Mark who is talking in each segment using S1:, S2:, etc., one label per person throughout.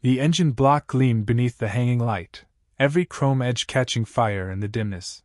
S1: The engine block gleamed beneath the hanging light, every chrome edge catching fire in the dimness.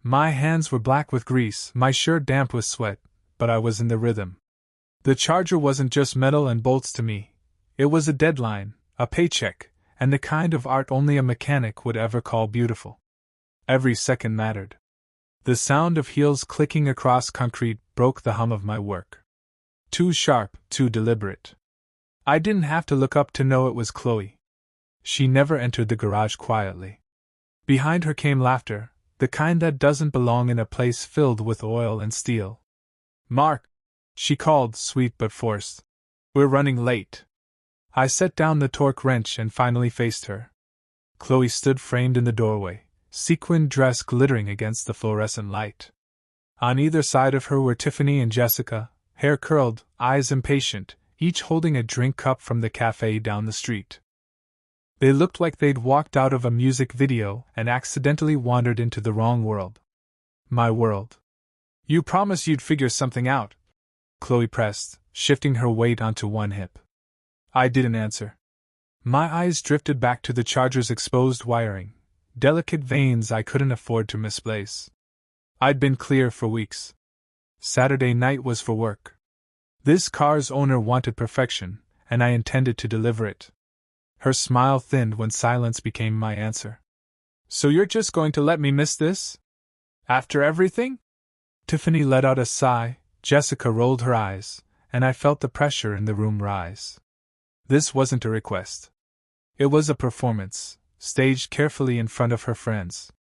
S1: My hands were black with grease, my shirt damp with sweat, but I was in the rhythm. The Charger wasn't just metal and bolts to me. It was a deadline, a paycheck, and the kind of art only a mechanic would ever call beautiful. Every second mattered. The sound of heels clicking across concrete broke the hum of my work. Too sharp, too deliberate. I didn't have to look up to know it was Chloe. She never entered the garage quietly. Behind her came laughter, the kind that doesn't belong in a place filled with oil and steel. "Mark," she called, sweet but forced. "We're running late." I set down the torque wrench and finally faced her. Chloe stood framed in the doorway, sequined dress glittering against the fluorescent light. On either side of her were Tiffany and Jessica, hair curled, eyes impatient, each holding a drink cup from the cafe down the street. They looked like they'd walked out of a music video and accidentally wandered into the wrong world. My world. "You promised you'd figure something out," Chloe pressed, shifting her weight onto one hip. I didn't answer. My eyes drifted back to the Charger's exposed wiring, delicate veins I couldn't afford to misplace. I'd been clear for weeks. Saturday night was for work. This car's owner wanted perfection, and I intended to deliver it. Her smile thinned when silence became my answer. "So you're just going to let me miss this? After everything?" Tiffany let out a sigh, Jessica rolled her eyes, and I felt the pressure in the room rise. This wasn't a request. It was a performance, staged carefully in front of her friends.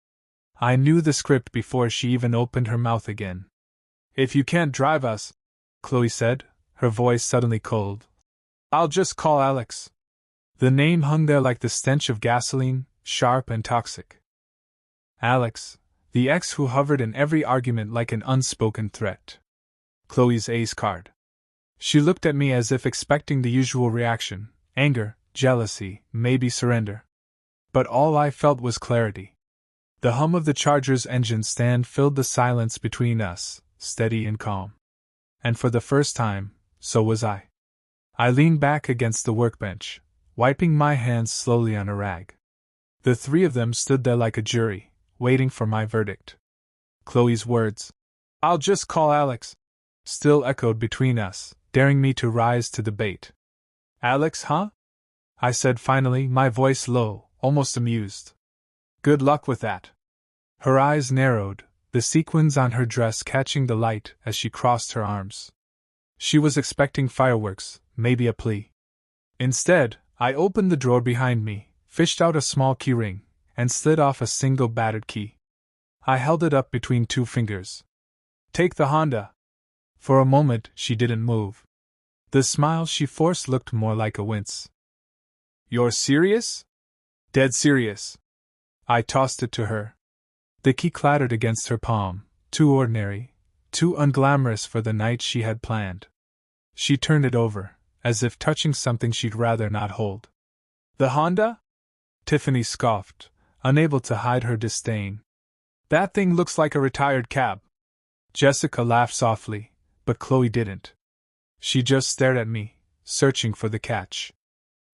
S1: I knew the script before she even opened her mouth again. "If you can't drive us," Chloe said, her voice suddenly cold, "I'll just call Alex." The name hung there like the stench of gasoline, sharp and toxic. Alex, the ex who hovered in every argument like an unspoken threat. Chloe's ace card. She looked at me as if expecting the usual reaction: anger, jealousy, maybe surrender. But all I felt was clarity. The hum of the Charger's engine stand filled the silence between us, steady and calm. And for the first time, so was I. I leaned back against the workbench, wiping my hands slowly on a rag. The three of them stood there like a jury, waiting for my verdict. Chloe's words, "I'll just call Alex," still echoed between us, daring me to rise to the bait. "Alex, huh?" I said finally, my voice low, almost amused. "Good luck with that." Her eyes narrowed, the sequins on her dress catching the light as she crossed her arms. She was expecting fireworks, maybe a plea. Instead, I opened the drawer behind me, fished out a small keyring, and slid off a single battered key. I held it up between two fingers. "Take the Honda." For a moment, she didn't move. The smile she forced looked more like a wince. "You're serious?" "Dead serious." I tossed it to her. The key clattered against her palm, too ordinary, too unglamorous for the night she had planned. She turned it over, as if touching something she'd rather not hold. "The Honda?" Tiffany scoffed, unable to hide her disdain. "That thing looks like a retired cab." Jessica laughed softly, but Chloe didn't. She just stared at me, searching for the catch.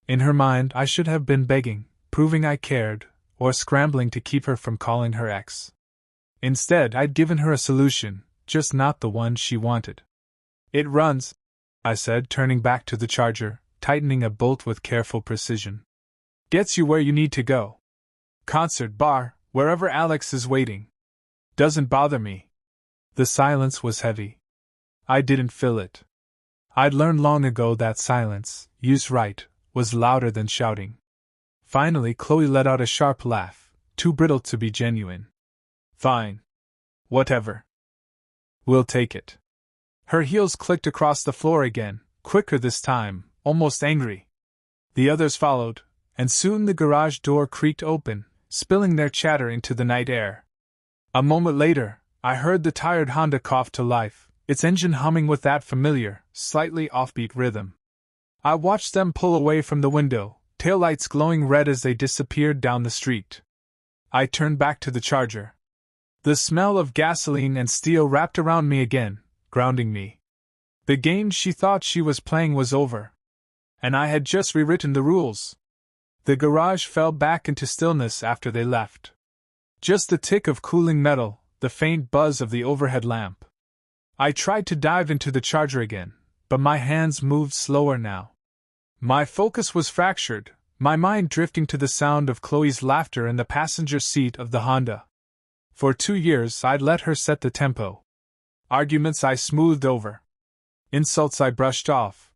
S1: In her mind, I should have been begging, proving I cared, or scrambling to keep her from calling her ex. Instead, I'd given her a solution, just not the one she wanted. "It runs," I said, turning back to the Charger, tightening a bolt with careful precision. "Gets you where you need to go. Concert, bar, wherever Alex is waiting. Doesn't bother me." The silence was heavy. I didn't fill it. I'd learned long ago that silence, used right, was louder than shouting. Finally, Chloe let out a sharp laugh, too brittle to be genuine. "Fine. Whatever. We'll take it." Her heels clicked across the floor again, quicker this time, almost angry. The others followed, and soon the garage door creaked open, spilling their chatter into the night air. A moment later, I heard the tired Honda cough to life, its engine humming with that familiar, slightly offbeat rhythm. I watched them pull away from the window, taillights glowing red as they disappeared down the street. I turned back to the Charger. The smell of gasoline and steel wrapped around me again, grounding me. The game she thought she was playing was over. And I had just rewritten the rules. The garage fell back into stillness after they left. Just the tick of cooling metal, the faint buzz of the overhead lamp. I tried to dive into the charger again, but my hands moved slower now. My focus was fractured, my mind drifting to the sound of Chloe's laughter in the passenger seat of the Honda. For 2 years I'd let her set the tempo. Arguments I smoothed over. Insults I brushed off.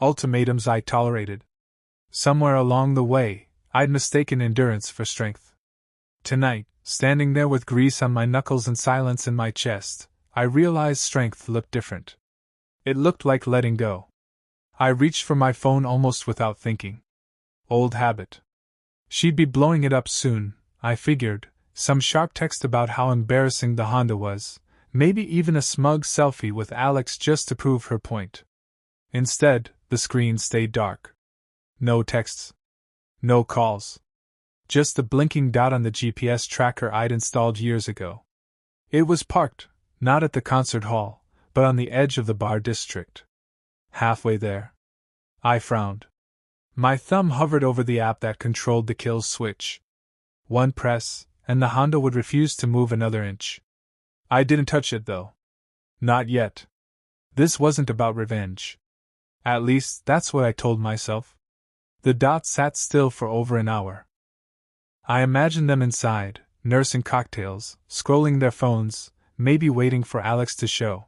S1: Ultimatums I tolerated. Somewhere along the way, I'd mistaken endurance for strength. Tonight, standing there with grease on my knuckles and silence in my chest, I realized strength looked different. It looked like letting go. I reached for my phone almost without thinking. Old habit. She'd be blowing it up soon, I figured, some sharp text about how embarrassing the Honda was, maybe even a smug selfie with Alex just to prove her point. Instead, the screen stayed dark. No texts. No calls. Just the blinking dot on the GPS tracker I'd installed years ago. It was parked, not at the concert hall, but on the edge of the bar district. Halfway there. I frowned. My thumb hovered over the app that controlled the kill switch. One press, and the Honda would refuse to move another inch. I didn't touch it, though. Not yet. This wasn't about revenge. At least, that's what I told myself. The dot sat still for over an hour. I imagined them inside, nursing cocktails, scrolling their phones, maybe waiting for Alex to show.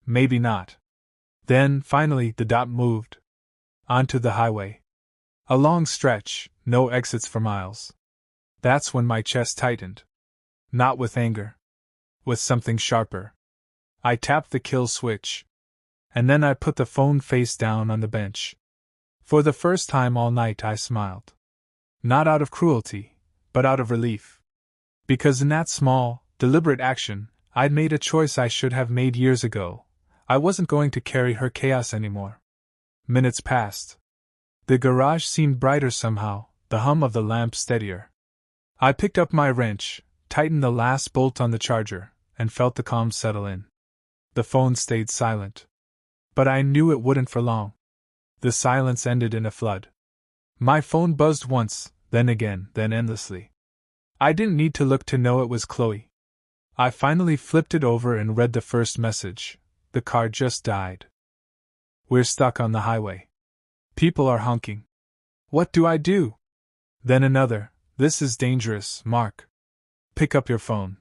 S1: Maybe not. Then, finally, the dot moved. Onto the highway. A long stretch, no exits for miles. That's when my chest tightened. Not with anger. With something sharper. I tapped the kill switch. And then I put the phone face down on the bench. For the first time all night I smiled. Not out of cruelty, but out of relief. Because in that small, deliberate action, I'd made a choice I should have made years ago. I wasn't going to carry her chaos anymore. Minutes passed. The garage seemed brighter somehow, the hum of the lamp steadier. I picked up my wrench, tightened the last bolt on the charger, and felt the calm settle in. The phone stayed silent. But I knew it wouldn't for long. The silence ended in a flood. My phone buzzed once, then again, then endlessly. I didn't need to look to know it was Chloe. I finally flipped it over and read the first message. The car just died. We're stuck on the highway. People are honking. What do I do? Then another. This is dangerous, Mark. Pick up your phone.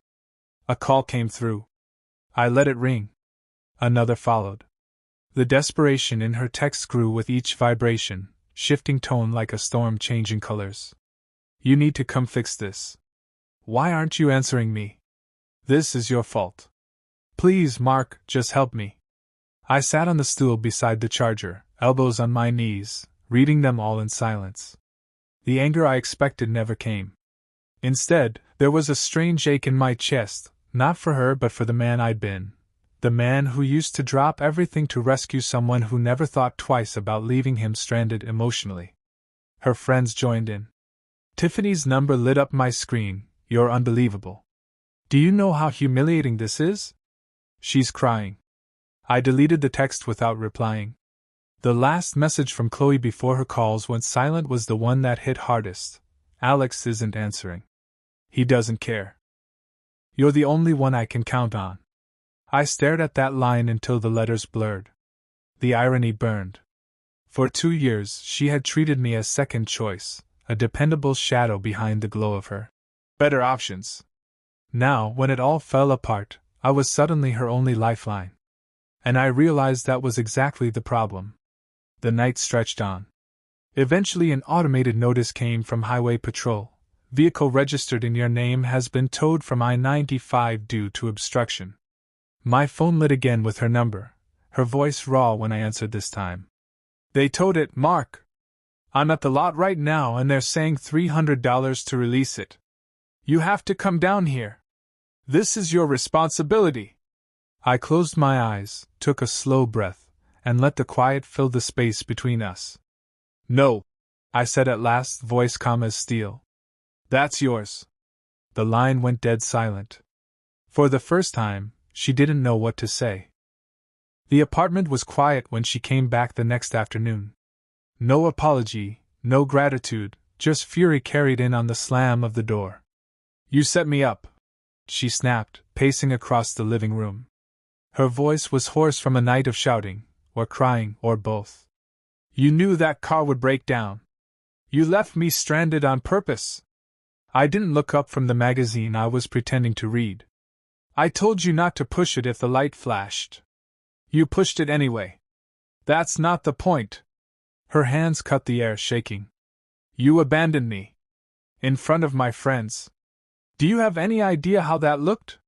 S1: A call came through. I let it ring. Another followed. The desperation in her text grew with each vibration, shifting tone like a storm changing colors. You need to come fix this. Why aren't you answering me? This is your fault. Please, Mark, just help me. I sat on the stool beside the charger, elbows on my knees, reading them all in silence. The anger I expected never came. Instead, there was a strange ache in my chest, not for her but for the man I'd been. The man who used to drop everything to rescue someone who never thought twice about leaving him stranded emotionally. Her friends joined in. Tiffany's number lit up my screen. You're unbelievable. Do you know how humiliating this is? She's crying. I deleted the text without replying. The last message from Chloe before her calls went silent was the one that hit hardest. Alex isn't answering. He doesn't care. You're the only one I can count on. I stared at that line until the letters blurred. The irony burned. For 2 years she had treated me as second choice, a dependable shadow behind the glow of her better options. Now, when it all fell apart, I was suddenly her only lifeline. And I realized that was exactly the problem. The night stretched on. Eventually an automated notice came from Highway Patrol. Vehicle registered in your name has been towed from I-95 due to obstruction. My phone lit again with her number, her voice raw when I answered this time. They towed it, Mark. I'm at the lot right now and they're saying $300 to release it. You have to come down here. This is your responsibility. I closed my eyes, took a slow breath, and let the quiet fill the space between us. No, I said at last, voice calm as steel. That's yours. The line went dead silent. For the first time, she didn't know what to say. The apartment was quiet when she came back the next afternoon. No apology, no gratitude, just fury carried in on the slam of the door. "You set me up," she snapped, pacing across the living room. Her voice was hoarse from a night of shouting, or crying, or both. "You knew that car would break down. You left me stranded on purpose. I didn't look up from the magazine I was pretending to read. I told you not to push it if the light flashed. You pushed it anyway. That's not the point." Her hands cut the air, shaking. "You abandoned me. In front of my friends. Do you have any idea how that looked?"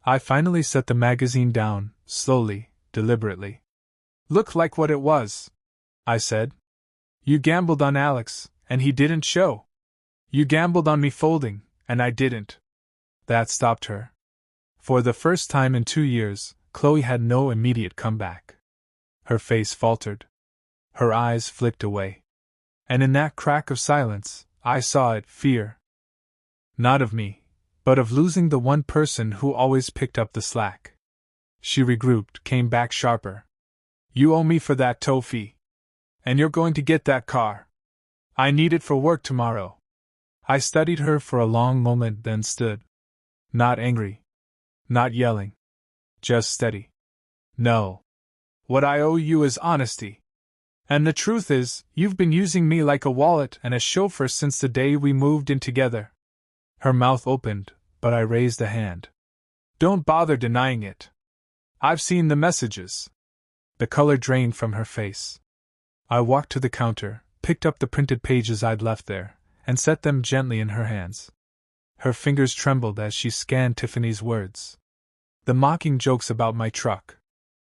S1: I finally set the magazine down, slowly, deliberately. "Look like what it was," I said. "You gambled on Alex, and he didn't show. You gambled on me folding, and I didn't." That stopped her. For the first time in 2 years, Chloe had no immediate comeback. Her face faltered. Her eyes flicked away. And in that crack of silence, I saw it, fear. Not of me, but of losing the one person who always picked up the slack. She regrouped, came back sharper. "You owe me for that tow fee. And you're going to get that car. I need it for work tomorrow." I studied her for a long moment, then stood. Not angry. Not yelling. Just steady. "No. What I owe you is honesty. And the truth is, you've been using me like a wallet and a chauffeur since the day we moved in together." Her mouth opened, but I raised a hand. "Don't bother denying it. I've seen the messages." The color drained from her face. I walked to the counter, picked up the printed pages I'd left there, and set them gently in her hands. Her fingers trembled as she scanned Tiffany's words. The mocking jokes about my truck.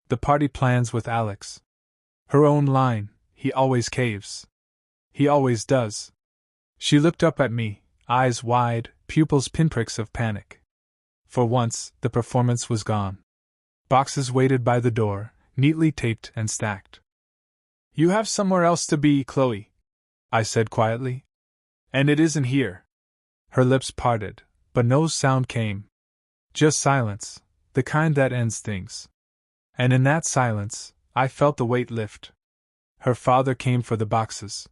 S1: The party plans with Alex. Her own line, "He always caves. He always does." She looked up at me, eyes wide, pupils pinpricks of panic. For once, the performance was gone. Boxes waited by the door, neatly taped and stacked. "You have somewhere else to be, Chloe," I said quietly. "And it isn't here." Her lips parted, but no sound came. Just silence, the kind that ends things. And in that silence, I felt the weight lift. Her father came for the boxes.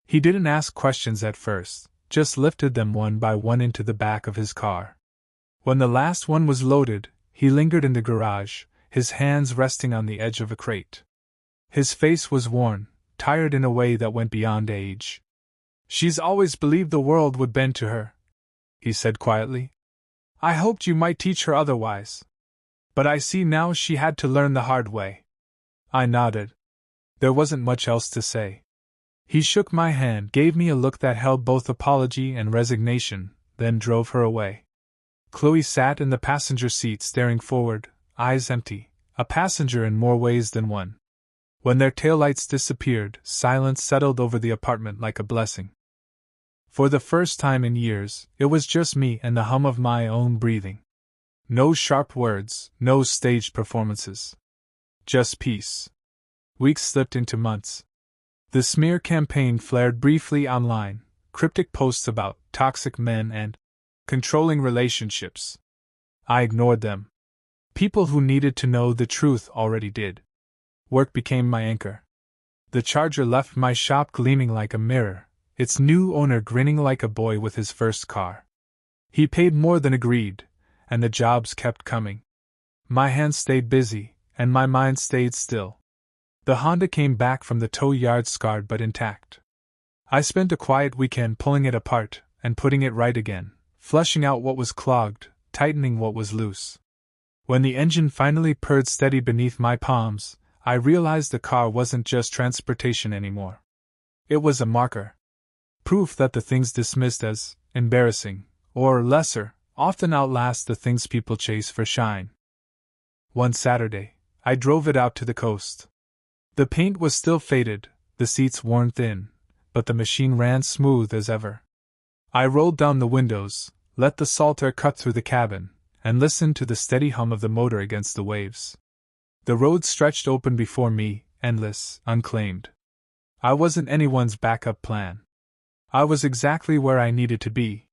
S1: He didn't ask questions at first, just lifted them one by one into the back of his car. When the last one was loaded, he lingered in the garage, his hands resting on the edge of a crate. His face was worn, tired in a way that went beyond age. "She's always believed the world would bend to her," he said quietly. "I hoped you might teach her otherwise. But I see now she had to learn the hard way." I nodded. There wasn't much else to say. He shook my hand, gave me a look that held both apology and resignation, then drove her away. Chloe sat in the passenger seat staring forward, eyes empty, a passenger in more ways than one. When their taillights disappeared, silence settled over the apartment like a blessing. For the first time in years, it was just me and the hum of my own breathing. No sharp words, no staged performances. Just peace. Weeks slipped into months. The smear campaign flared briefly online, cryptic posts about toxic men and controlling relationships. I ignored them. People who needed to know the truth already did. Work became my anchor. The Charger left my shop gleaming like a mirror, its new owner grinning like a boy with his first car. He paid more than agreed, and the jobs kept coming. My hands stayed busy, and my mind stayed still. The Honda came back from the tow yard scarred but intact. I spent a quiet weekend pulling it apart and putting it right again, flushing out what was clogged, tightening what was loose. When the engine finally purred steady beneath my palms, I realized the car wasn't just transportation anymore. It was a marker. Proof that the things dismissed as embarrassing, or lesser, often outlast the things people chase for shine. One Saturday, I drove it out to the coast. The paint was still faded, the seats worn thin, but the machine ran smooth as ever. I rolled down the windows, let the salt air cut through the cabin, and listened to the steady hum of the motor against the waves. The road stretched open before me, endless, unclaimed. I wasn't anyone's backup plan. I was exactly where I needed to be,